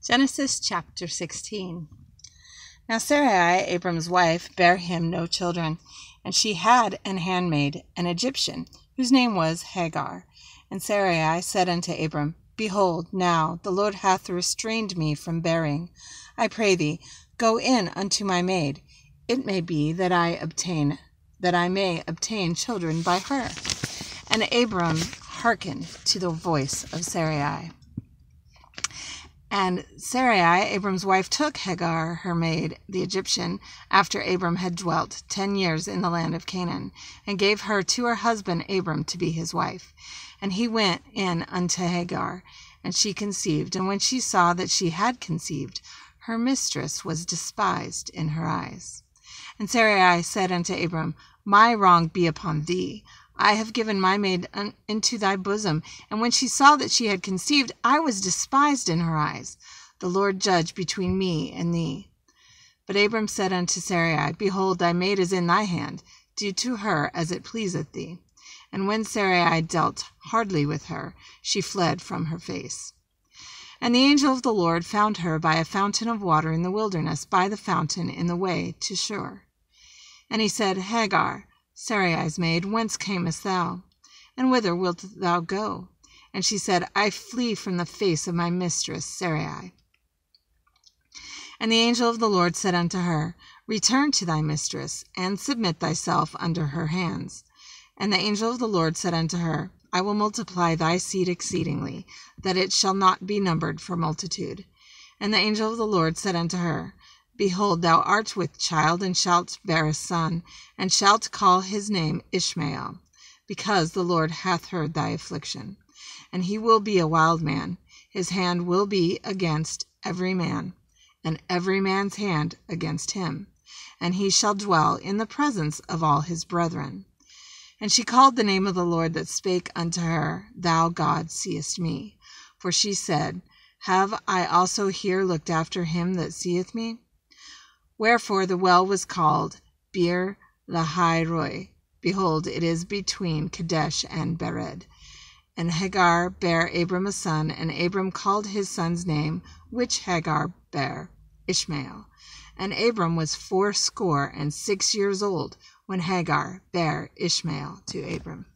Genesis chapter 16. Now Sarai, Abram's wife, bare him no children, and she had an handmaid, an Egyptian, whose name was Hagar. And Sarai said unto Abram, Behold, now the Lord hath restrained me from bearing. I pray thee, go in unto my maid. It may be that I may obtain children by her. And Abram hearkened to the voice of Sarai. And Sarai, Abram's wife, took Hagar, her maid, the Egyptian, after Abram had dwelt 10 years in the land of Canaan, and gave her to her husband Abram to be his wife. And he went in unto Hagar, and she conceived. And when she saw that she had conceived, her mistress was despised in her eyes. And Sarai said unto Abram, My wrong be upon thee. I have given my maid into thy bosom. And when she saw that she had conceived, I was despised in her eyes. The Lord judge between me and thee. But Abram said unto Sarai, Behold, thy maid is in thy hand. Do to her as it pleaseth thee. And when Sarai dealt hardly with her, she fled from her face. And the angel of the Lord found her by a fountain of water in the wilderness, by the fountain in the way to Shur. And he said, Hagar, Sarai's maid, whence camest thou? And whither wilt thou go? And she said, I flee from the face of my mistress Sarai. And the angel of the Lord said unto her, Return to thy mistress, and submit thyself under her hands. And the angel of the Lord said unto her, I will multiply thy seed exceedingly, that it shall not be numbered for multitude. And the angel of the Lord said unto her, Behold, thou art with child, and shalt bear a son, and shalt call his name Ishmael, because the Lord hath heard thy affliction. And he will be a wild man, his hand will be against every man, and every man's hand against him, and he shall dwell in the presence of all his brethren. And she called the name of the Lord that spake unto her, Thou God seest me. For she said, Have I also here looked after him that seeth me? Wherefore the well was called Beer Lahai Roi. Behold, it is between Kadesh and Bered. And Hagar bare Abram a son, and Abram called his son's name, which Hagar bare, Ishmael. And Abram was 86 years old when Hagar bare Ishmael to Abram.